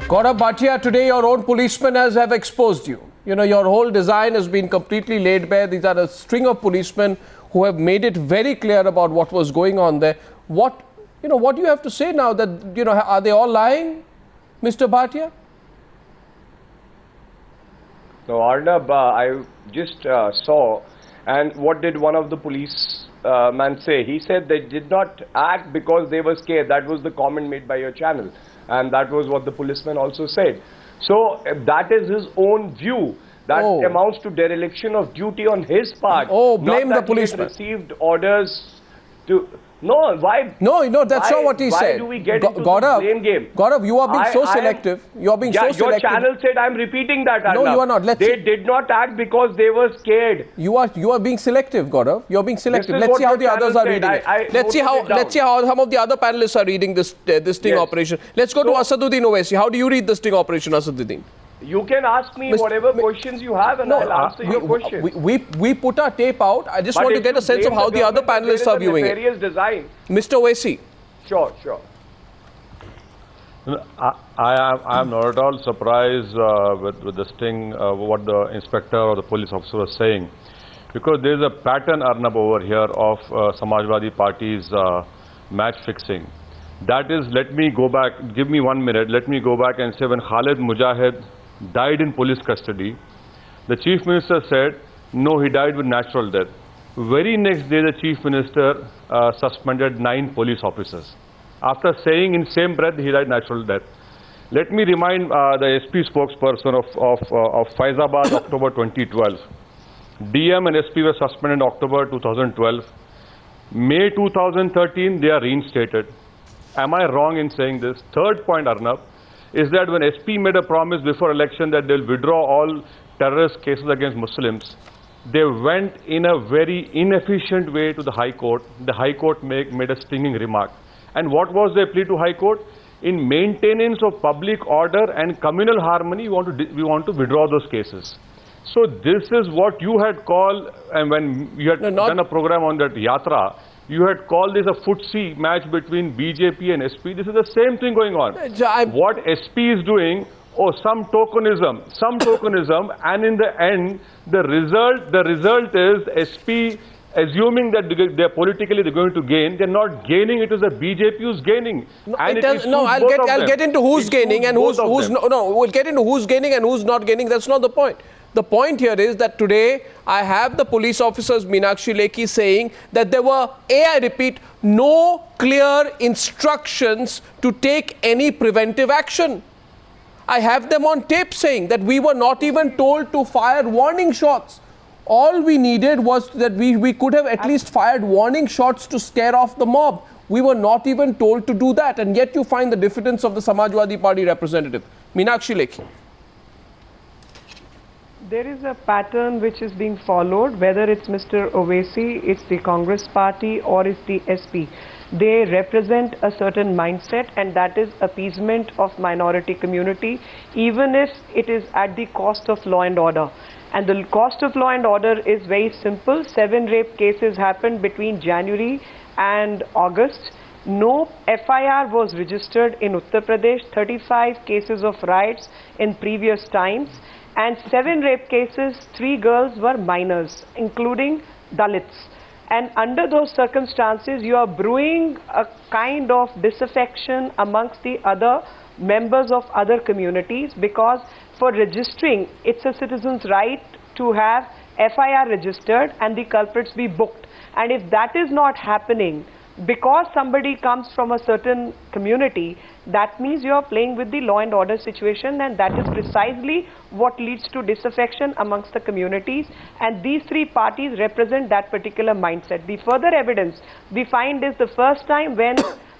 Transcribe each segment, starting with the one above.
Gaurav Bhatia, today your own policemen have exposed you. You know, your whole design has been completely laid bare. These are a string of policemen who have made it very clear about what was going on there. What do you have to say now that, are they all lying, Mr. Bhatia? So, Arnab, I just saw, and what did one of the police man say? He said they did not act because they were scared. That was the comment made by your channel. And that was what the policeman also said. So that is his own view. That amounts to dereliction of duty on his part. Oh, blame the policeman. He received orders to... No, why? No, that's not what he said. Why do we get into the blame game? Gaurav, you are being so selective. You are being so selective. Your channel said I'm repeating that, Arnab. No, you are not. They did not act because they were scared. You are being selective, Gaurav. You are being selective. Let's see how the others are reading it. Let's see how some of the other panelists are reading this sting operation. Let's go to Asaduddin Owaisi. How do you read the sting operation, Asaduddin? You can ask me whatever questions you have and I'll answer your question. We put our tape out. I just want to get a sense of how the other panelists are viewing it. Design. Mr. Owaisi. Sure. I am not at all surprised with the sting, what the inspector or the police officer was saying. Because there is a pattern, Arnab, over here of Samajwadi Party's match fixing. That is, let me go back, give me 1 minute, let me go back and say when Khalid Mujahid died in police custody, the Chief Minister said, no, he died with natural death. Very next day, the Chief Minister suspended 9 police officers. After saying in same breath, he died natural death. Let me remind the SP spokesperson of Faizabad, October 2012. DM and SP were suspended in October 2012. May 2013, they are reinstated. Am I wrong in saying this? Third point, Arnab, is that when SP made a promise before election that they'll withdraw all terrorist cases against Muslims, they went in a very inefficient way to the High Court. The High Court made a stinging remark. And what was their plea to High Court? In maintenance of public order and communal harmony, we want to withdraw those cases. So this is what you had called, and when you had done a program on that Yatra, you had called this a footsie match between BJP and SP. This is the same thing going on. What SP is doing, some tokenism, and in the end, the result is SP assuming that they're politically going to gain. They're not gaining. It is the BJP who's gaining. I'll get into who's gaining and who's we'll get into who's gaining and who's not gaining. That's not the point. The point here is that today I have the police officers Meenakshi Lekhi saying that there were, I repeat, no clear instructions to take any preventive action. I have them on tape saying that we were not even told to fire warning shots. All we needed was that we could have at least fired warning shots to scare off the mob. We were not even told to do that, and yet you find the diffidence of the Samajwadi Party representative. Meenakshi Lekhi. There is a pattern which is being followed, whether it's Mr. Owaisi, it's the Congress party or it's the SP. They represent a certain mindset, and that is appeasement of minority community, even if it is at the cost of law and order. And the cost of law and order is very simple. 7 rape cases happened between January and August. No FIR was registered in Uttar Pradesh, 35 cases of riots in previous times. And 7 rape cases, 3 girls were minors, including Dalits. And under those circumstances, you are brewing a kind of disaffection amongst the other members of other communities, because for registering, it's a citizen's right to have FIR registered and the culprits be booked. And if that is not happening, because somebody comes from a certain community, that means you are playing with the law and order situation, and that is precisely what leads to disaffection amongst the communities. And these 3 parties represent that particular mindset. The further evidence we find is the first time when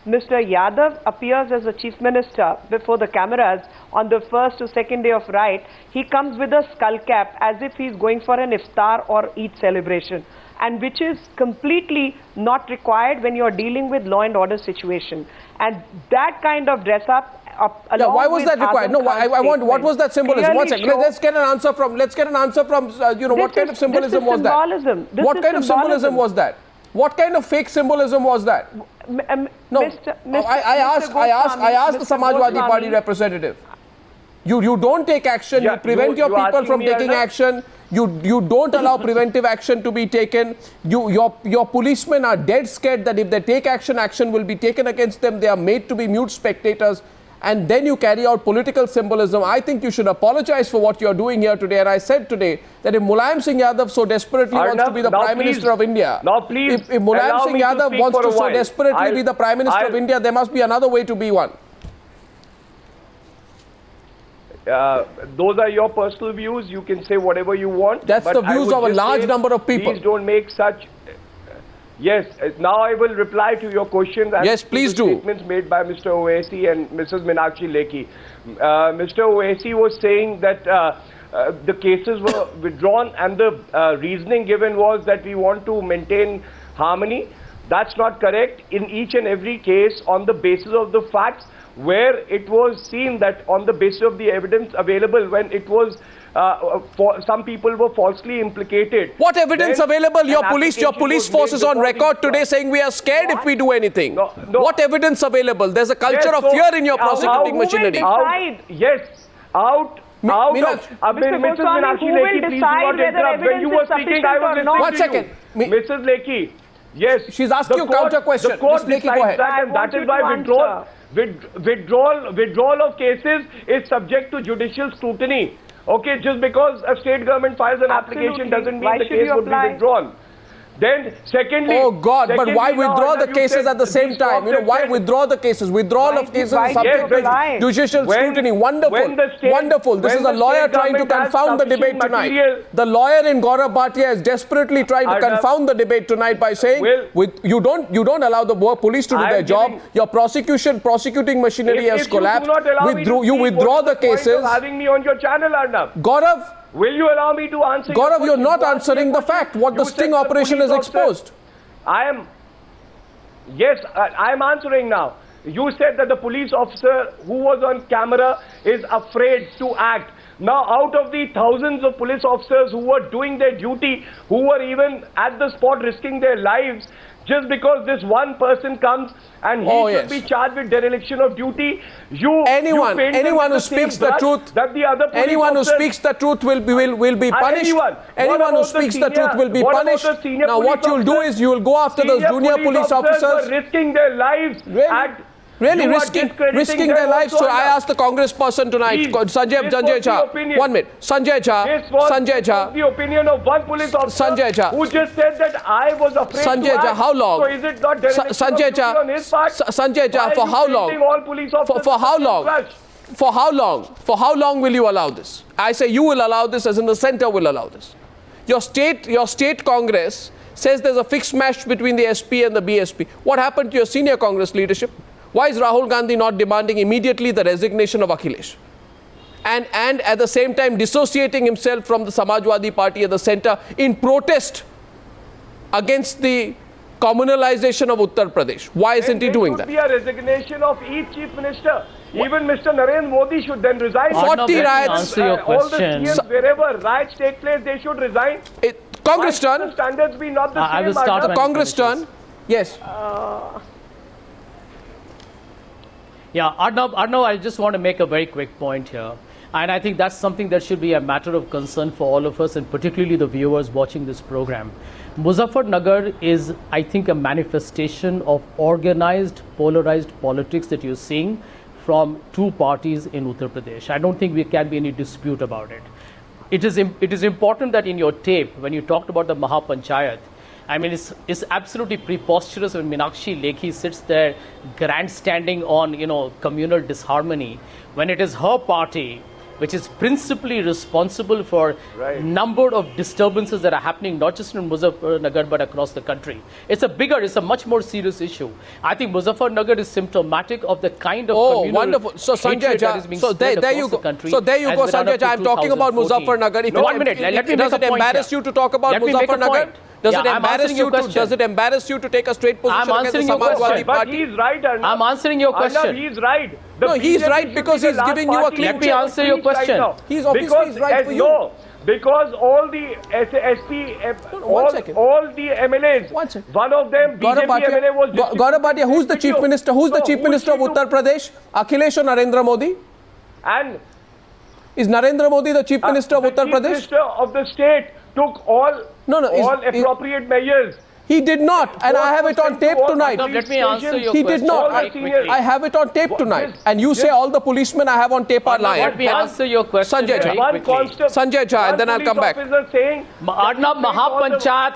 Mr. Yadav appears as a chief minister before the cameras on the first or second day of riot, he comes with a skull cap as if he's going for an iftar or Eid celebration, and which is completely not required when you're dealing with law and order situation. And that kind of dress up why was that required? No, I want, what was that symbolism? One second. Let's get an answer from what kind of symbolism was that? What kind of symbolism was that? What kind of fake symbolism was that? No, I asked the Samajwadi Party representative. You don't take action, Yeah, you prevent your you people asking from me, taking Arnab? action, you don't allow preventive action to be taken, your policemen are dead scared that if they take action, action will be taken against them, they are made to be mute spectators, and then you carry out political symbolism. I think you should apologize for what you're doing here today, and I said today that if Mulayam Singh Yadav so desperately wants to be the Prime Minister of India, if Mulayam Singh Yadav wants to so desperately be the Prime Minister of India, there must be another way to be one. Those are your personal views. You can say whatever you want. That's but the I views would of a just large say, number of people. Please don't make such. Yes, now I will reply to your questions. And Yes, please to the do. Statements made by Mr. Owaisi and Mrs. Meenakshi Lekhi. Mr. Owaisi was saying that the cases were withdrawn, and the reasoning given was that we want to maintain harmony. That's not correct. In each and every case, on the basis of the facts, where it was seen that on the basis of the evidence available, when it was some people were falsely implicated. What evidence then available? Your an police application was made force is on before record the- today saying we are scared if we do anything. No. What evidence available? There's a culture Yes, of so fear in your how- prosecuting who will machinery. decide? Yes, out Meenakshi- of Mr. Mrs. Goswami, Meenakshi who will Lekhi, please do decide not whether interrupt. When you evidence were is speaking, I was sufficient or not? listening One to second. you. Mrs. Lekhi, yes. She's asking the you counter question. The court Ms. Lekhi, go decides ahead. that, I and want that you is why to withdrawal of cases is subject to judicial scrutiny. Okay, just because a state government files an application Absolutely. doesn't mean Why the should case you would be apply? withdrawn. Then, secondly, Oh God, but why secondly, now, withdraw the you cases said at the same these time? courts have Why said- withdraw the cases? Withdrawal Why of cases do- is why subject do you to apply? judicial When- scrutiny. when Wonderful. the state- Wonderful. This when is a the lawyer state trying to government has confound the debate sufficient tonight. material- The lawyer in Gaurav Bhatia is desperately trying to Arnab, confound the debate tonight by saying you don't allow the police to do I am their job. giving- Your prosecuting machinery has if you do collapsed. not allow me to You speak, withdraw what the is point cases. of having me on your channel, Arnab? Gaurav, Will you allow me to answer your Gaurav, you're question? not You asked me a answering the question. fact. What You the said sting the operation police is officer- exposed. I am. Yes, I am answering now. You said that the police officer who was on camera is afraid to act. Now, out of the thousands of police officers who were doing their duty, who were even at the spot risking their lives, just because this one person comes and he Oh, should yes. be charged with dereliction of duty, Anyone paint them who with the speaks same the brush truth, that the other police anyone who officers- speaks the truth will be punished. anyone. What Anyone who about the speaks the senior- truth will be what about punished. the senior Now, what police you'll do officers? is you'll go after those junior police officers. were risking their lives. Really You are risking discrediting their them lives. also, So I Arnab. asked the Congress person tonight, Please, Sanjay this was the Jha. opinion. 1 minute. Sanjay Jha. This was Jha. the opinion of one police officer Sanjay Jha. who just said that I was afraid Sanjay to Jha, act. how long? So is it not dereliction Sanjay of duty Jha. on his part? Sanjay Jha, Why for are you how long? painting all police officers For how with the long? brush? For how long? For how long will you allow this? I say you will allow this, as in the center will allow this. Your state Congress says there's a fixed match between the SP and the BSP. What happened to your senior Congress leadership? Why is Rahul Gandhi not demanding immediately the resignation of Akhilesh? And at the same time dissociating himself from the Samajwadi Party at the center in protest against the communalization of Uttar Pradesh. Why isn't he doing that? There should be a resignation of each chief minister. Even Mr. Narendra Modi should then resign. 40 let me riots. answer your All the question. CMs, wherever riots take place, they should resign. Congress Why should turn. the standards be not the I same? will start Arnab? when- Congress finishes. turn. Yes. Yeah, Arnav, I just want to make a very quick point here. And I think that's something that should be a matter of concern for all of us, and particularly the viewers watching this program. Muzaffarnagar is, I think, a manifestation of organized, polarized politics that you're seeing from two parties in Uttar Pradesh. I don't think there can be any dispute about it. It is important that in your tape, when you talked about the Mahapanchayat, I mean, it's absolutely preposterous when Meenakshi Lekhi sits there grandstanding on, communal disharmony, when it is her party which is principally responsible for number of disturbances that are happening not just in Muzaffarnagar but across the country. It's a much more serious issue. I think Muzaffarnagar is symptomatic of the kind of communal wonderful. So Sanjay hatred that is Jha, being so spread there you across the go. country. So there you go, has been Sanjay up to Jha. I'm talking about 2014. Muzaffarnagar. If No, 1 minute. Let me does make it a point embarrass here. you to talk about Let me make a Muzaffarnagar? point. Does Yeah, it I'm embarrass answering your you to? question. Does it embarrass you to take a straight position I'm against the answering your Samajwadi question. But Party? he's right, Arnab. I'm answering your question. Arnab, he's right. The No, he's BJP right should because be the he's last giving you a party clean to Let me take answer a your speech right question. now. He's obviously Because, he's right for you. No, because all the SP, one second. all the MLAs, One second. one of them, Gaurav BJP MLA was Bhatia, Gaurav Bhatia, who's the chief minister? Who's the chief minister of Uttar Pradesh? Akhilesh or Narendra Modi? And Is Narendra Modi the Chief Minister of Uttar Chief Pradesh? Minister of the state took all appropriate measures. He did not, and I have it on tape tonight. Let me answer your He question. did not. very quickly. I have it on tape tonight. And you say all the policemen I have on tape are lying. Let me answer your question Sanjay very Jha. quickly. Sanjay Jha, and then I'll come back. Arnab, Mahapanchayat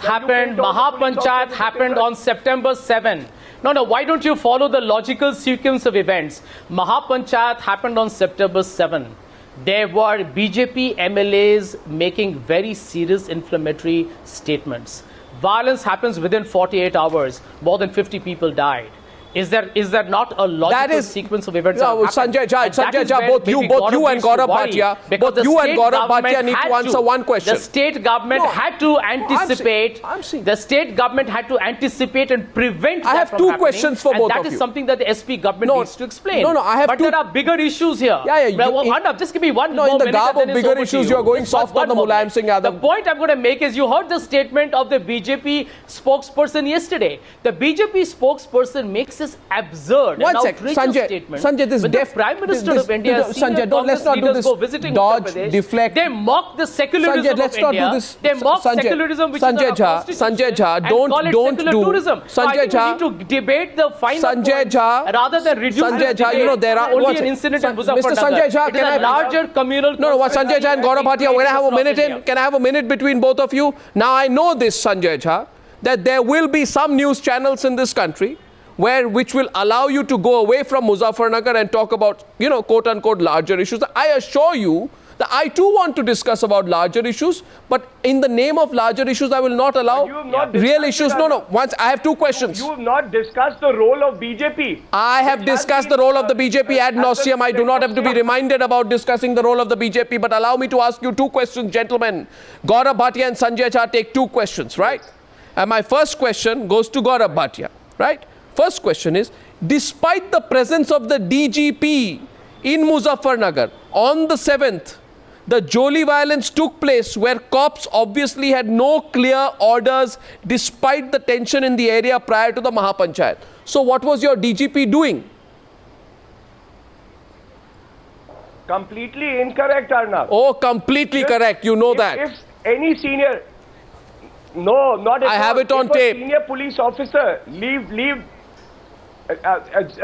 happened on September 7. No, why don't you follow the logical sequence of events? Mahapanchayat happened on September 7. There were BJP MLAs making very serious inflammatory statements. Violence happens within 48 hours. More than 50 people died. Is there not a logical sequence of events? No, Sanjay Jha, both you and Gaurav Bhatia need to answer one question. The state government had to anticipate. The state government had to anticipate and prevent. I have two questions for both of you. That is something that the SP government needs to explain. I have but there are bigger issues here. Arnab, just give me one more minute. In the garb of bigger issues, you are going soft on the Mulayam Singh Yadav. The point I'm going to make is you heard the statement of the BJP spokesperson yesterday. The BJP spokesperson makes this absurd and outrageous statement. Sanjay, this the Prime Minister of India, Sanjay, let's not do this. Dodge, deflect. They mock the secularism let's of not India. do this. They mock secularism, which Sanjay is our constitution, Jha, don't do. tourism. Sanjay Jha, we need to debate the final Sanjay points Jha, rather than reduce Sanjay Jha, you know there are only an incident in Muzaffarnagar. Mr. Sanjay Jha, it is a larger communal. No, what Sanjay Jha and Gaurav Bhatia, when I have a minute in, can I have a minute between both of you? Now I know this, Sanjay Jha, that there will be some news channels in this country which will allow you to go away from Muzaffarnagar and talk about, quote unquote, larger issues. I assure you that I too want to discuss about larger issues, but in the name of larger issues, I will not allow real issues. Once I have two questions. You have not discussed the role of BJP. I have discussed the role of the BJP ad nauseum. I do not have to be reminded about discussing the role of the BJP, but allow me to ask you two questions, gentlemen. Gaurav Bhatia and Sanjay Jha take two questions, right? And my first question goes to Gaurav Bhatia, right? First question is, despite the presence of the DGP in Muzaffarnagar on the 7th, the Joli violence took place where cops obviously had no clear orders despite the tension in the area prior to the Mahapanchayat. So what was your DGP doing? Completely incorrect, Arnab. Oh, completely correct. You know that. If any senior... No, not at all. I have it on if tape. A senior police officer leave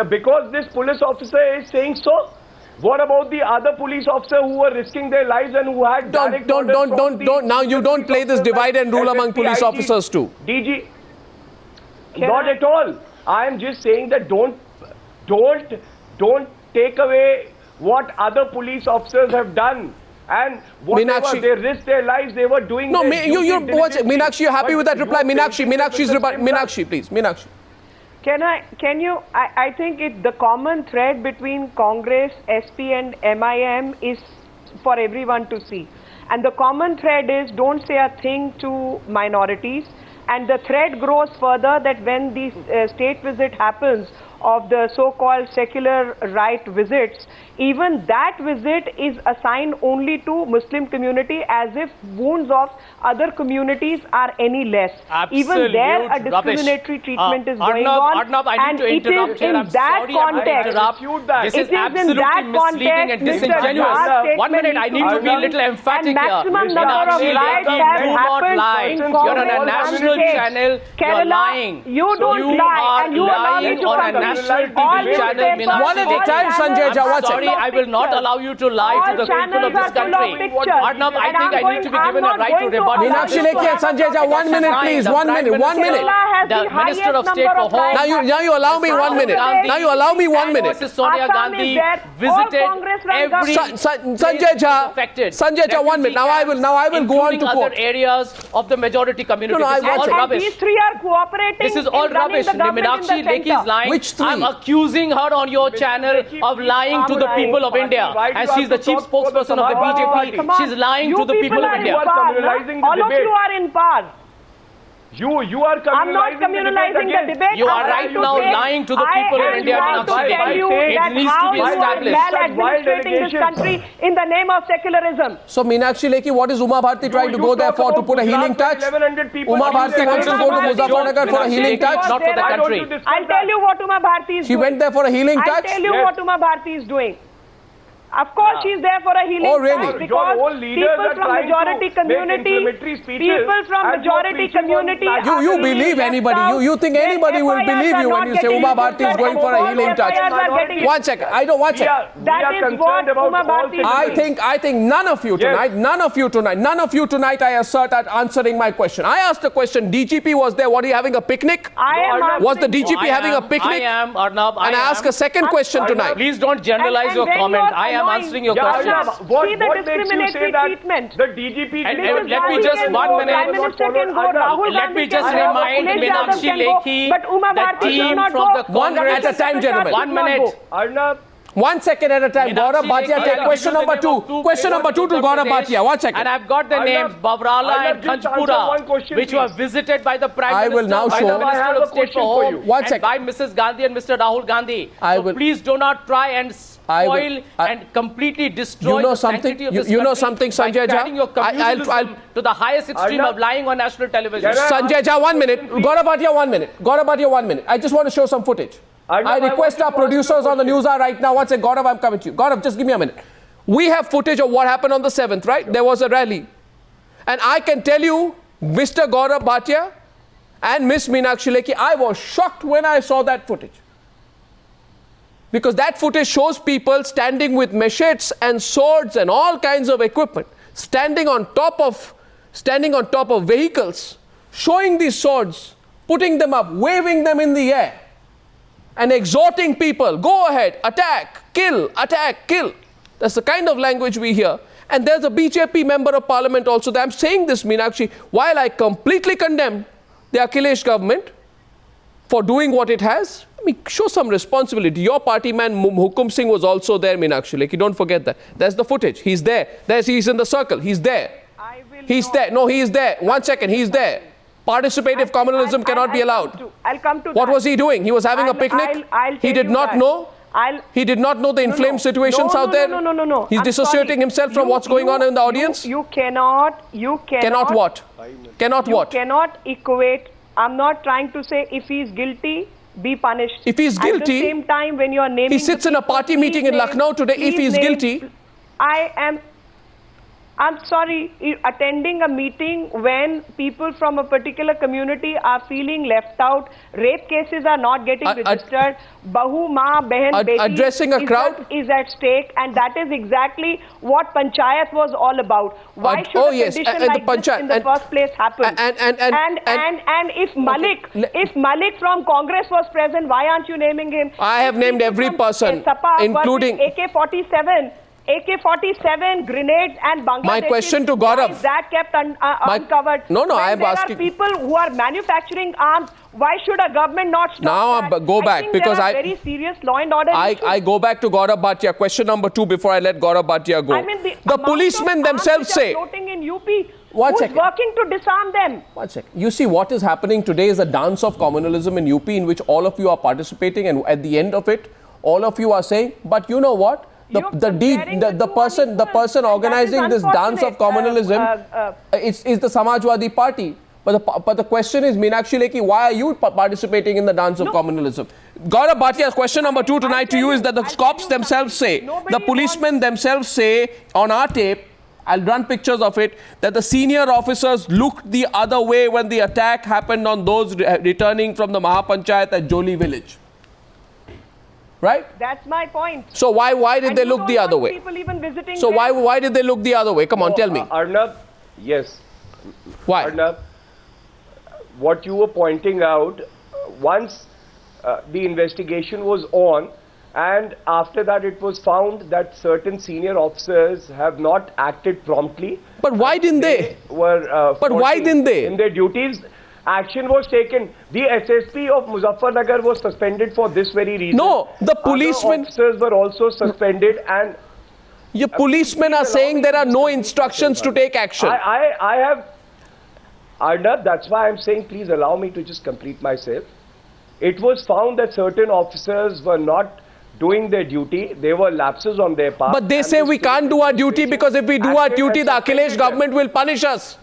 because this police officer is saying so. What about the other police officer who were risking their lives and who had don't. Now you don't play this divide and rule among police officers too. DG. Not at all. I am just saying that don't take away what other police officers have done. And whatever they risked their lives, they were doing. No, Meenakshi, you're happy with that reply? Meenakshi, please. Meenakshi. I think the common thread between Congress, SP and MIM is for everyone to see. And the common thread is don't say a thing to minorities. And the thread grows further that when the state visit happens of the so-called secular right visits, even that visit is assigned only to Muslim community as if wounds of other communities are any less. Absolute even there a discriminatory treatment is going on. Arnab, I need to interrupt here. I'm sorry, This is absolutely misleading and disingenuous. 1 minute, I need to be a little emphatic here. Meenakshi Lekhi, do not lie. You're on a national channel. You're lying. You don't lie, and you allow me to on a national TV channel. One at a time, Sanjay Jha. Sorry, I will not allow you to lie to the people of this country. Arnab, I think I need to be given a right to rebut. Meenakshi Lekhi and Sanjay Jha, 1 minute, please. 1 minute. 1 minute. The Minister of State for Home. Now you allow me 1 minute. Now you allow me 1 minute. Sonia Gandhi visited every Sanjay Jha. Sanjay Jha, 1 minute. Now I will go on to quote. Other areas of the majority community. No, this is all rubbish. These three are cooperating. This is all rubbish. Meenakshi Lekhi is lying. Which three? I'm accusing her on your channel of lying to the people of India. And she's the chief spokesperson of the BJP. She's lying to the people of India. All of you are in power. You are communalizing I'm not communalizing the debate. You are right now lying to the people of India. It needs to be established. Administrating this country in the name of secularism. So Meenakshi Lekhi, what is Uma Bharti trying to go there for? To put a healing touch? Uma Bharti wants to go to Muzaffarnagar for a healing touch? Not for the country. I'll tell you what Uma Bharti is doing. She went there for a healing touch? I'll tell you what Uma Bharti is doing. Of course, she's there for a healing Oh, really? task because Your own leaders people are from trying to majority make community, inflammatory speeches people from and majority you're preaching on community. national- are You being believe left anybody? out. You think Their anybody will FIRs believe are you when not you say getting Uma Bharti is registered going and for a all healing touch? FIRs are getting- One second. I don't. One We second. are That is concerned what about Uma all Bharti is citizens. I think none of you tonight, I assert at answering my question. I asked a question. DGP was there. What are you having a picnic? I am Arnab, Was the answering- DGP having a picnic? I am, Arnab. And I ask a second question tonight. Please don't generalize And your when comment. you're I am annoying- answering your Yeah, question. Arnab, Arnab, what see the makes you say discriminatory that treatment. the DGP And did let me not just follow one the minute. Prime Minister can go, Rahul Let me Gandhi just can go, remind Akhilesh Yadav Meenakshi can go, Lekhi, but Uma the Bharti should team not from go. the One at a time, gentlemen. 1 minute. Arnab, 1 second at a time. Meenakshi Gaurav Bhatia, Lekhi, take I'll question give you number the name of 2. Question number 2 to Uttar Gaurav Pradesh. Bhatia. 1 second. And I've got the Arnab, names Babrala Arnab, and just answer one Kanchpura, question, which were please. visited by the Prime I will Minister, now by show- the I Minister have of a State question for for Home, you. One and second. by Mrs. Gandhi and Mr. Rahul Gandhi. I So will- please do not try and spoil and completely destroy You know the something? sanctity of You- this you know country something, by Sanjay Jha? carrying your I'll- communalism to the highest extreme Arnab, of lying on national television. Can I- Sanjay Jha, 1 minute. Gaurav Bhatia, 1 minute. Gaurav Bhatia, 1 minute. I just want to show some footage. Arnab, I I request want our you to ask producers the on the question. Newshour right now. One second. Gaurav, I'm coming to you. Gaurav, just give me a minute. We have footage of what happened on the 7th, right? There was a rally. And I can tell you, Mr. Gaurav Bhatia and Miss Meenakshi Lekhi, I was shocked when I saw that footage. Because that footage shows people standing with machetes and swords and all kinds of equipment, standing on top of vehicles, showing these swords, putting them up, waving them in the air, and exhorting people, go ahead, attack, kill, attack, kill. That's the kind of language we hear. And there's a BJP member of parliament also that I'm saying this, Meenakshi, while I completely condemn the Akhilesh government for doing what it has, I mean, show some responsibility. Your party man, Hukum Singh, was also there, Meenakshi. Like, you don't forget that. There's the footage. He's there. He's in the circle. He's there. I will He's not- there. No, he is there. 1 second. He's there. Participative communalism cannot be allowed. I'll come to What that. was he doing? He was having a picnic? I'll He tell did you not that. know? I'll- He did not know the inflamed situations out there? No. He's I'm dissociating sorry. himself from what's going on in the audience? You cannot. Cannot what? Cannot what? You cannot equate. I'm not trying to say if he's guilty, be punished. If he's guilty, at the same time, when you are naming, He sits the in a people, party please meeting in name- Lucknow today. If please he's name- guilty, I'm sorry, attending a meeting when people from a particular community are feeling left out, rape cases are not getting registered, Bahu, Ma, Behan, Beti addressing a crowd? is at stake, and that is exactly what Panchayat was all about. Why should oh a yes, condition and the like this Panchayat- in the and- first place happen? and- if Malik from Congress was present, why aren't you naming him? I have If named people every from, person, Sapa were with including- AK-47 grenades and Bangladesh. My question to Gaurav. Why is that kept uncovered? No, When I am there asking- are people who are manufacturing arms, why should a government not stop Now, that? go back, think because there are I- very serious law and order issues. I go back to Gaurav Bhatia. Question number 2 before I let Gaurav Bhatia go. I mean, the amount policemen of arms themselves which are say, floating in UP, One who's second. working to disarm them? 1 second. You see, what is happening today is a dance of communalism in UP in which all of you are participating, and at the end of it, all of you are saying, but you know what? You're comparing the two person unequal, and organizing that is this dance of unfortunate. communalism is the Samajwadi Party. But the question is, Meenakshi Lekhi, why are you participating in the dance of communalism? Gaurav Bhatia, question number 2 tonight to you is that the cops themselves say, the policemen themselves say on our tape, I'll run pictures of it, that the senior officers looked the other way when the attack happened on those returning from the Mahapanchayat at Joli village. Right? That's my point. So why did And they you look don't the other want way? people even visiting So there? why did they look the other way? Come on, tell me. Arnab, yes. Why? Arnab, what you were pointing out, once the investigation was on, and after that it was found that certain senior officers have not acted promptly. But why didn't they? Were But why faulty didn't they? in their duties? Action was taken. The SSP of Muzaffarnagar was suspended for this very reason. No, the policemen- Other officers were also suspended, and Your policemen are saying there are no instructions to take action. I have, Arnab, that's why I'm saying please allow me to just complete myself. It was found that certain officers were not doing their duty. There were lapses on their part. But they and say the we can't do our duty because if we do our acted duty, and the suspended Akhilesh them. government will punish us.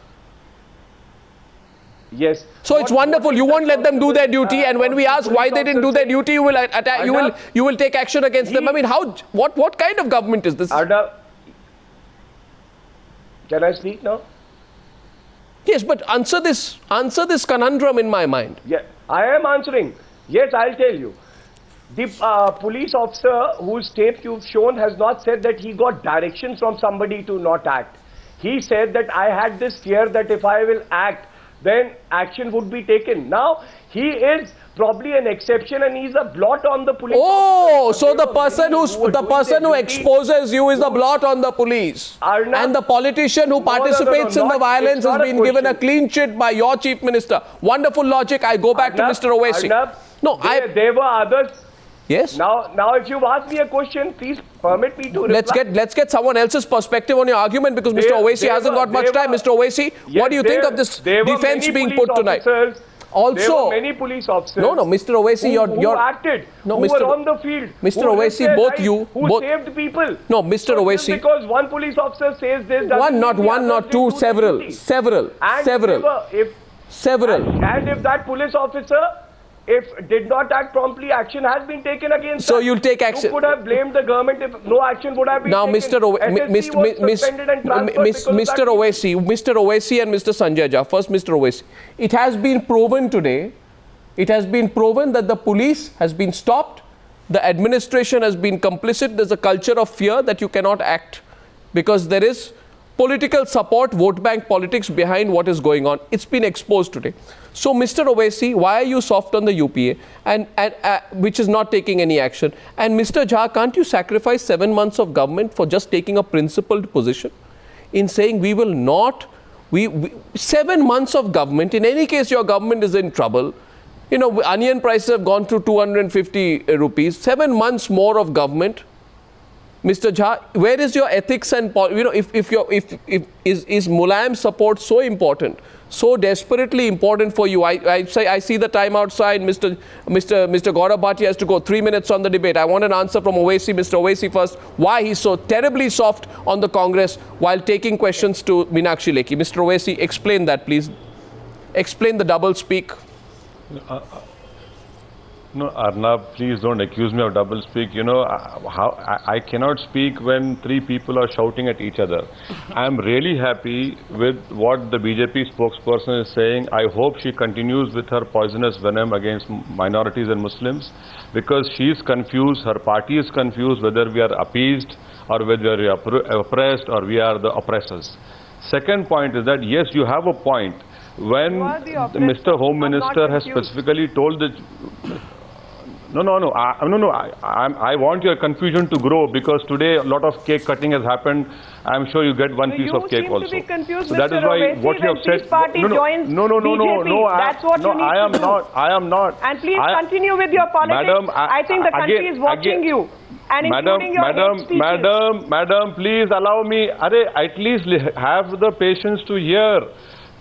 Yes. So it's wonderful. You won't let them do their duty, and when we ask why they didn't do their duty, you will attack. You will take action against them. I mean, what kind of government is this? Arnab, can I speak now? Yes, but answer this conundrum in my mind. Yeah, I am answering. Yes, I'll tell you. The police officer whose tape you've shown has not said that he got directions from somebody to not act. He said that I had this fear that if I will act, then action would be taken. Now, he is probably an exception and he's a blot on the police. Oh, so the person who exposes you is the blot on the police. Arnab, and the politician who participates in the violence has been given a clean sheet by your chief minister. Wonderful logic. I go back to Mr. Owaisi. No, there were others. Yes. Now, if you've asked me a question, please permit me to reply. Let's get someone else's perspective on your argument, because Mr. Owaisi hasn't got much time. Mr. Owaisi, what do you think of this defense being put tonight? Also, there were many police officers. No, Mr. Owaisi, who acted, who were on the field. Mr. Owaisi, both you, who saved people. No, Mr. Owaisi. Just because one police officer says this, not two, several. And if that police officer, did not act promptly, action has been taken against. So you'll take action. You could have blamed the government if no action would have been taken. Now, Mr. Owaisi and Mr. Sanjay Jha. First, Mr. Owaisi. It has been proven today. It has been proven that the police has been stopped. The administration has been complicit. There's a culture of fear that you cannot act because there is political support, vote bank politics behind what is going on. It's been exposed today. So, Mr. Owaisi, why are you soft on the UPA and which is not taking any action? And Mr. Jha, can't you sacrifice 7 months of government for just taking a principled position in saying we will not, 7 months of government, in any case your government is in trouble. You know, onion prices have gone to 250 rupees, 7 months more of government. Mr. Jha, where is your ethics and, you know, is Mulayam support so important, so desperately important for you? I see the time outside. Mr. Gaurav Bhatia has to go 3 minutes on the debate. I want an answer from Owaisi. Mr. Owaisi first, why he's so terribly soft on the Congress while taking questions to Meenakshi Lekhi. Mr. Owaisi, explain that, please. Explain the double speak. No, Arnab, please don't accuse me of double speak. You know, I cannot speak when 3 people are shouting at each other. I'm really happy with what the BJP spokesperson is saying. I hope she continues with her poisonous venom against minorities and Muslims, because she is confused, her party is confused whether we are appeased or whether we are oppressed or we are the oppressors. Second point is that, yes, you have a point. When Mr. Home Minister has specifically told the... No. I want your confusion to grow, because today a lot of cake cutting has happened. I'm sure you get one piece of cake also. You seem to be confused, so that is why what you have said. Party joins BJP. That's what you need I am to do. I am not. And please continue with your politics. Madam, I think the country is watching you. And including your hate speeches. Madam, please allow me. At least have the patience to hear.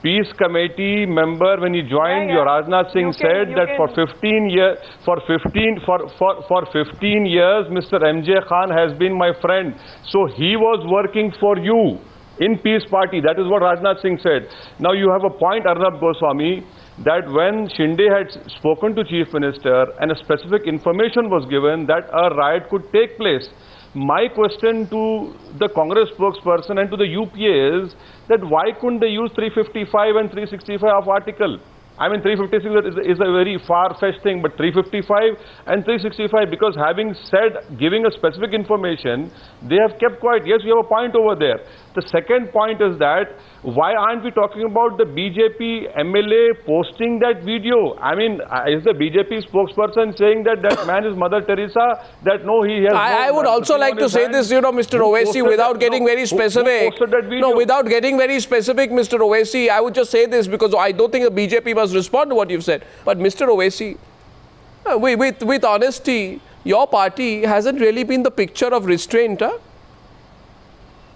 Peace Committee member, when he joined, your Rajnath Singh said that for 15 years, for 15 years, Mr. MJ Khan has been my friend. So he was working for you in Peace Party. That is what Rajnath Singh said. Now you have a point, Arnab Goswami, that when Shinde had spoken to Chief Minister and a specific information was given that a riot could take place. My question to the Congress spokesperson and to the UPA is that why couldn't they use 355 and 365 of article? I mean, 356 is a very far-fetched thing, but 355 and 365, because having said, giving a specific information, they have kept quiet. Yes, we have a point over there. The second point is that, why aren't we talking about the BJP MLA posting that video? I mean, is the BJP spokesperson saying that that man is Mother Teresa? That no, he has... I would also like to say this, you know, Mr. Owaisi, without getting very specific. No, without getting very specific, Mr. Owaisi, I would just say this, because I don't think the BJP must respond to what you've said. But Mr. Owaisi, with honesty, your party hasn't really been the picture of restraint, huh?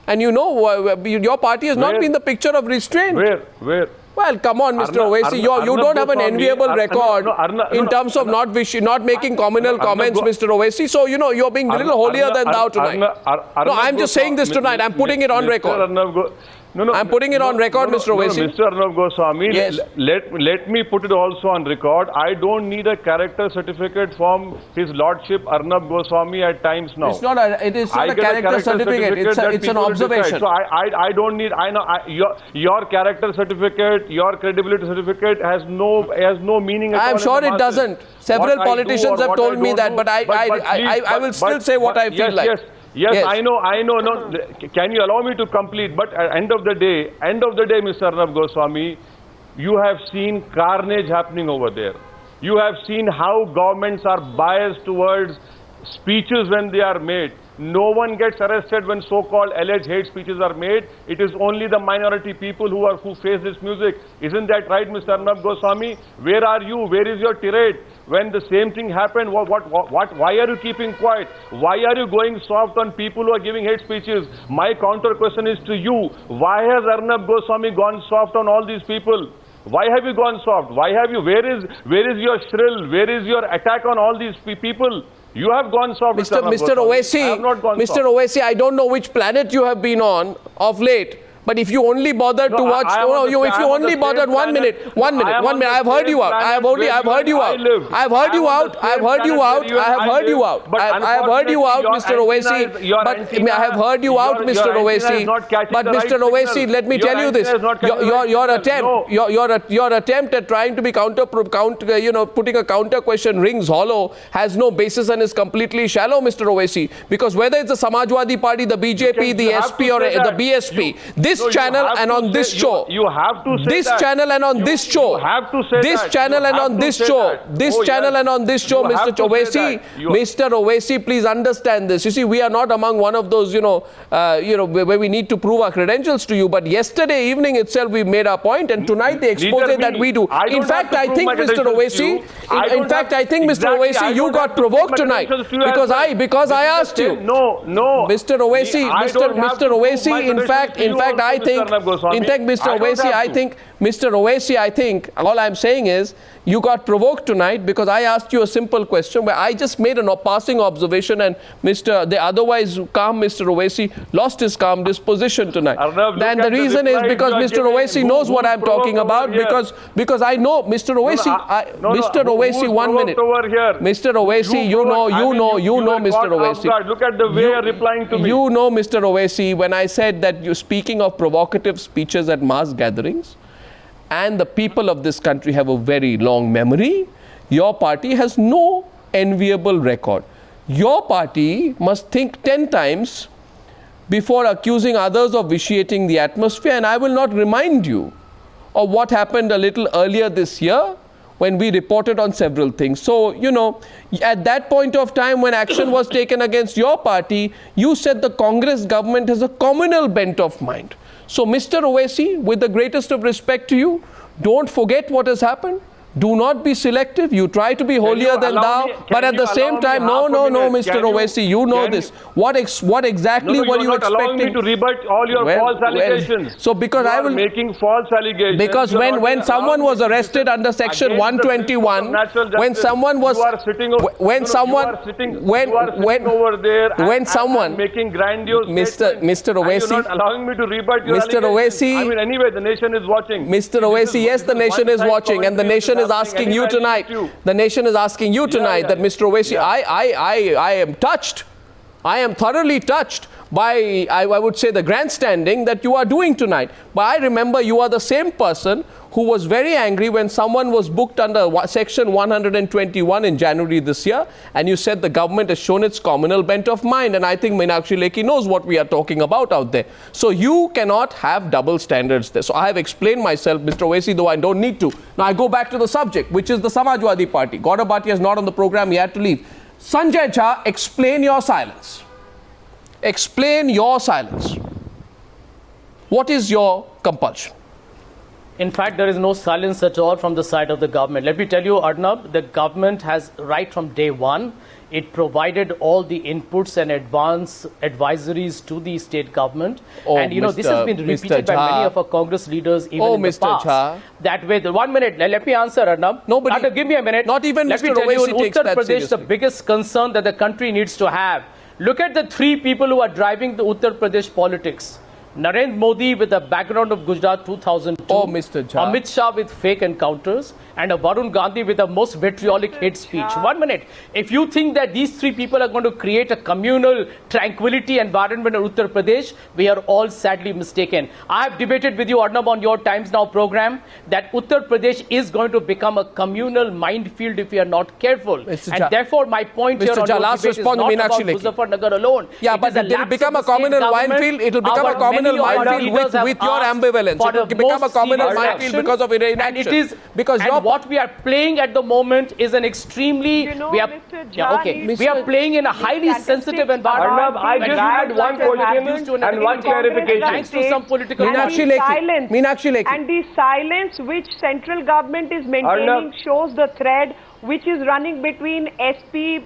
And you know, your party has not been the picture of restraint. Where? Well, come on, Mr. Owaisi, you don't have an enviable record in terms of not making communal comments, Mr. Owaisi. So, you know, you're being a little holier than thou tonight. No, I'm just saying this tonight. I'm putting it on record. No, I'm putting it on record, Mr. Owaisi. No, Mr. Arnab Goswami, Yes. let me put it also on record. I don't need a character certificate from His Lordship Arnab Goswami at times now. It's not a, it is not I a get character certificate. that It's an people decide. observation. So I don't need. I know your character certificate, your credibility certificate has no meaning at all. I am sure it doesn't. Several What I do politicians or have what told I me don't that, do, but I will still say what I feel like. Yes, I know. No, can you allow me to complete? But at end of the day, Mr. Arnab Goswami, you have seen carnage happening over there. You have seen how governments are biased towards speeches when they are made. No one gets arrested when so-called alleged hate speeches are made. It is only the minority people who face this music. Isn't that right, Mr. Arnab Goswami? Where are you? Where is your tirade? When the same thing happened, why are you keeping quiet? Why are you going soft on people who are giving hate speeches? My counter question is to you. Why has Arnab Goswami gone soft on all these people? Why have you gone soft? Why have you? Where is your shrill? Where is your attack on all these people? You have gone soft, Mr. Owaisi, I have not gone Mr. soft. Owaisi, I don't know which planet you have been on of late. But if you only bothered to watch, if you only bothered 1 minute, I have heard you out. I have heard you out. I have heard you out. I have heard you out. I have heard you out. I have heard you out, Mr. Owaisi. But I have heard you out, Mr. Owaisi. But Mr. Owaisi, let me tell you this: your attempt at trying to be putting a counter question rings hollow, has no basis and is completely shallow, Mr. Owaisi. Because whether it's the Samajwadi Party, the BJP, the SP, or the BSP, this channel and on this show, you have to say this channel and on this show, this channel and on this show, this channel and on this show, Mr. Owaisi, Mr. Owaisi, please understand this. You see, we are not among one of those, where we need to prove our credentials to you. But yesterday evening itself, we made our point, and tonight the expose that we do. In fact, I think, Mr. Owaisi, Mr. Owaisi, you got provoked tonight because I asked you. No, Mr. Owaisi, Mr. Owaisi, in fact, I think, Mr. Owaisi, I think, all I'm saying is, you got provoked tonight because I asked you a simple question where I just made a passing observation, and the otherwise calm Mr. Owaisi lost his calm disposition tonight. And the reason is because Mr. Owaisi knows what I'm talking about, because I know Mr. Owaisi, Mr. Owaisi, 1 minute. Mr. Owaisi, you know, Mr. Owaisi. Look at the way you're replying to me. You know, Mr. Owaisi, when I said that you're speaking of provocative speeches at mass gatherings, and the people of this country have a very long memory, your party has no enviable record. Your party must think 10 times before accusing others of vitiating the atmosphere, and I will not remind you of what happened a little earlier this year when we reported on several things. So, at that point of time when action was taken against your party, you said the Congress government has a communal bent of mind. So, Mr. Owaisi, with the greatest of respect to you, don't forget what has happened. Do not be selective. You try to be holier than thou, but at the same time, no, Mr. Owaisi, you know this. What exactly were you expecting? Allowing me to rebut all your false allegations. So because I will making false allegations. Because when someone was arrested under Section 121, when someone was making grandiose Mr. Owaisi, you're not allowing me to rebut your Mr. Owaisi, I mean, anyway, the nation is watching. Mr. Owaisi, yes, the nation is watching, and the nation is asking you tonight. The nation is asking you tonight that, Mr. Owaisi, I am touched. I am thoroughly touched by, I would say, the grandstanding that you are doing tonight. But I remember you are the same person who was very angry when someone was booked under Section 121 in January this year, and you said the government has shown its communal bent of mind, and I think Meenakshi Lekhi knows what we are talking about out there. So you cannot have double standards there. So I have explained myself, Mr. Owaisi, though I don't need to. Now I go back to the subject, which is the Samajwadi Party. Gaurav Bhatia is not on the program, he had to leave. Sanjay Jha, explain your silence. Explain your silence. What is your compulsion? In fact, there is no silence at all from the side of the government. Let me tell you, Arnab, the government has, right from day one, it provided all the inputs and advance advisories to the state government. And this has been repeated by many of our Congress leaders even in the past. Jha. That way, 1 minute, let me answer, Arnab. Nobody, give me a minute. Not even let Mr. me tell you, in takes Uttar that Pradesh, seriously. the biggest concern that the country needs to have. Look at the three people who are driving the Uttar Pradesh politics. Narendra Modi with a background of Gujarat 2002, Oh, Mr. Jha. Amit Shah with fake encounters, and a Varun Gandhi with the most vitriolic hate speech. 1 minute. If you think that these three people are going to create a communal tranquility environment in Uttar Pradesh, we are all sadly mistaken. I have debated with you, Arnab, on your Times Now program that Uttar Pradesh is going to become a communal minefield if we are not careful. Mr. And Jha. therefore, my point Mr. here on Jha, your last debate is response to not Meenakshi about Lekhi. Muzaffarnagar alone. Yeah, It but is a it will lapse become of a the state communal government. minefield. It will become a Our communal many of our minefield leaders have with your asked ambivalence. for It will the become a most communal serious minefield action. because of inaction. And it is because and what we are playing at the moment is an extremely You know, we are Mr. Jha yeah, okay needs we are to- playing in a highly sensitive environment. Arnab, I When just human had one rights have question happened to an and one activity clarification. thanks to some political Meenakshi party. Lekhi. Meenakshi Lekhi. And the silence which central government is maintaining Arnab. shows the thread which is running between SP,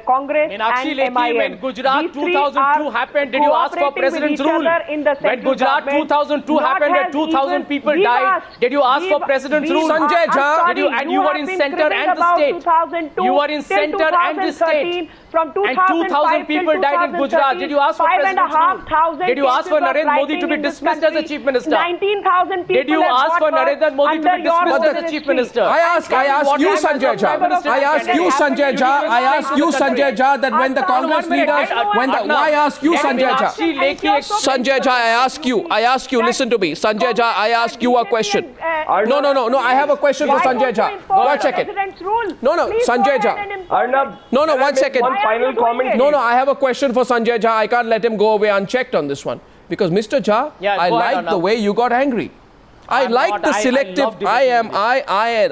Congress Meenakshi and Lekhi, MIM. when Gujarat These three 2002 are happened, did you ask for cooperating with president's each rule? other in the When central Gujarat government. 2002 Not happened, where has 2,000 even people we've died, asked- did you ask for president's rule? Sanjay I'm Jha. sorry, Did you- and you were have in been center cribbing and the about state. 2002 You were in till center and the state. 2013. From And 2005 2,000 people till died in Gujarat. Did you ask for 5,500 president's rule? Did you ask for cases of Narendra Modi to be rioting in this dismissed as a country. chief minister? 19,000 people Did you have ask got for hurt Narendra Modi to under be your dismissed as a ministry. chief minister? I ask you, Sanjay Jha. I ask you, Sanjay Jha. I ask you, Sanjay Jha, that when the Congress leaders, why ask you, Sanjay Jha? Sanjay Jha, I ask you, listen to me. Sanjay Jha, I ask you a question. No, I have a question for Sanjay Jha. One second. No, Sanjay Jha. Arnab, No, can I one make second. One final comment. No, I have a question for Sanjay Jha. I can't let him go away unchecked on this one. Because Mr. Jha, Yeah, I go ahead, like the Arnab. way you got angry. I I'm like not. the I selective. love debating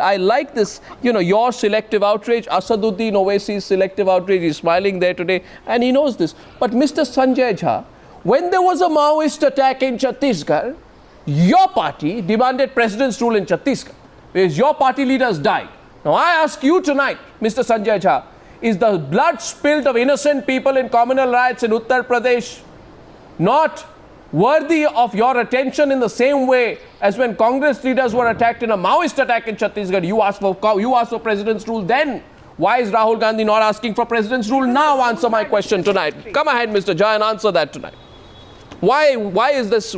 I like this. Your selective outrage. Asaduddin Owaisi's selective outrage. He's smiling there today, and he knows this. But Mr. Sanjay Jha, when there was a Maoist attack in Chhattisgarh, your party demanded president's rule in Chhattisgarh, because your party leaders died. Now I ask you tonight, Mr. Sanjay Jha, is the blood spilled of innocent people in communal riots in Uttar Pradesh not worthy of your attention in the same way as when Congress leaders were attacked in a Maoist attack in Chhattisgarh? You asked for president's rule then. Why is Rahul Gandhi not asking for president's rule now? Answer my question tonight. Come ahead, Mr. Jha, and answer that tonight. Why is this?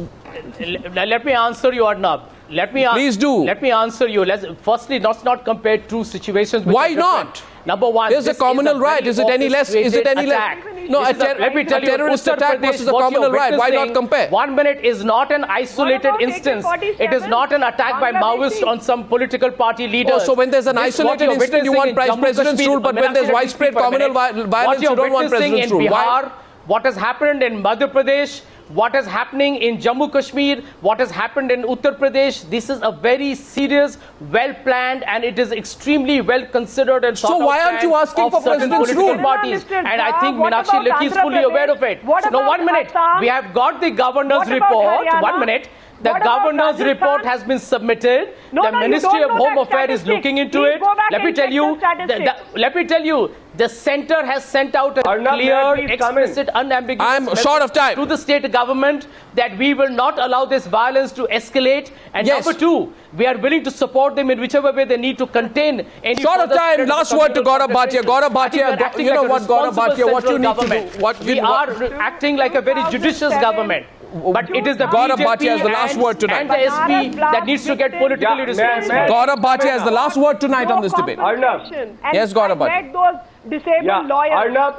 Let me answer you, Arnab. Please do. Let me answer you. Firstly, let's not compare two situations. which Why are different. not? Number one, There's a this communal is a right. very Is it any less? Is it any less? attack. No, Let me tell a you, terrorist Uttar attack Pradesh, versus a what communal you're right. Why not witnessing, compare? 1 minute is not an isolated What about instance. AK-47? It is not an attack by Maoists on some political party leaders. Oh, so when there's an This, what isolated you're incident, you want witnessing in Jammu president's Kashmir, rule, but when there's widespread communal violence, you don't want president's rule. In Why? Bihar, what has happened in Madhya Pradesh, what is happening in Jammu Kashmir, what has happened in Uttar Pradesh, this is a very serious, well planned, and it is extremely well considered and So thought out why aren't you plan asking of for certain president's political rule? parties. Mr. And I Jha, think what Meenakshi about Lekhi is Andhra fully aware of it. Pradesh? What No, about 1 minute. Assam? We have got the governor's What about report. Haryana? 1 minute. The What about governor's Rajasthan? report has been submitted. No, The no, you Ministry don't of know Home that Affairs is statistic. looking into Please it. go back Let me and tell check you, the statistics. let me tell you, the center has sent out a Arnab, may I clear, please come in? explicit, unambiguous I'm message short of time. to the state government that we will not allow this violence to escalate. And Yes. number two, we are willing to support them in whichever way they need to contain any Short of further time. spread of Last the word to communal Gaurav Bhatia. confrontation. Gaurav I think Bhatia, we are acting you know like a what, Gaurav responsible Bhatia, what you central need to do, government. what We you- are acting like a very judicious 2007. government. But it is the Gaurav BJP Bhatia has the last and- word tonight. and the SP that needs to get politically Yeah, responsible. may I- Gaurav Bhatia has the last word tonight on this debate. compensation. And Yes, Gaurav I Bhatia. met those disabled lawyers. Arnab,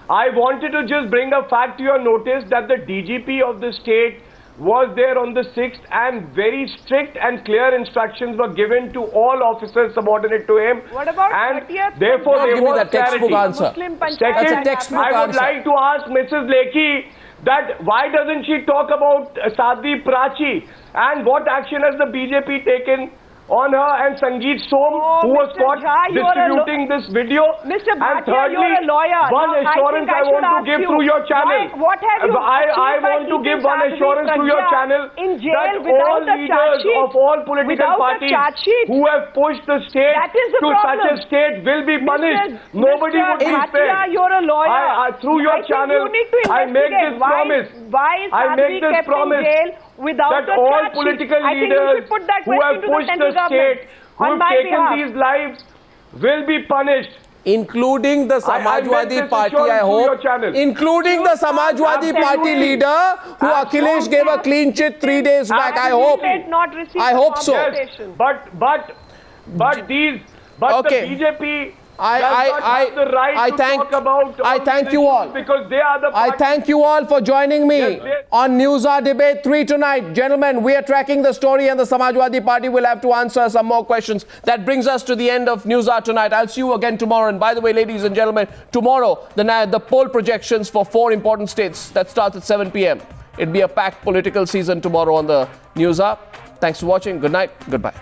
I wanted to just bring a fact to your notice that the DGP of the state was there on the 6th, and very strict and clear instructions were given to all officers subordinate to him. What about and 30th? therefore Don't there give me was that textbook clarity. answer. Muslim panchayat Second, That's a textbook I would answer. like to ask Mrs. Lekhi that why doesn't she talk about Sadhvi Prachi, and what action has the BJP taken on her and Sangeet Som, Oh, who was Mr. caught Jha, you are a distributing this video? Mr. And Bhatia, thirdly, you're a lawyer. one Now, assurance I should want to ask give you, through your channel. What have you I achieved by want to keeping give one Sadhvi assurance through your Pragya channel in jail that without all a charge leaders sheet? of all political Without a parties charge sheet? who have pushed the state That is the to such problem. a state will be punished. Nobody Mr. would be Bhatia, spared. you're a lawyer. Through your I think channel, you need to I make investigate this promise. Why is I make Sadhvi this kept promise in jail without that a all charge sheet? political I think you leaders should put that who question have to the pushed central the state, government who on have my taken behalf. these lives, will be punished. including the I made Samajwadi this Party, assurance I to your hope, channel. including the Samajwadi Party Absolutely. leader, who Akhilesh gave a clean chit 3 days back. I hope. Did not receive I the hope so. compensation. But the BJP does not have the right to talk about all thank these you all. issues because they are the I party. thank you all for joining me Yes, yes. on Newshour Debate 3 tonight. Gentlemen, we are tracking the story and the Samajwadi Party will have to answer some more questions. That brings us to the end of Newshour tonight. I'll see you again tomorrow. And by the way, ladies and gentlemen, tomorrow, the poll projections for 4 important states, that starts at 7 p.m. It'll be a packed political season tomorrow on the Newshour. Thanks for watching. Good night. Goodbye.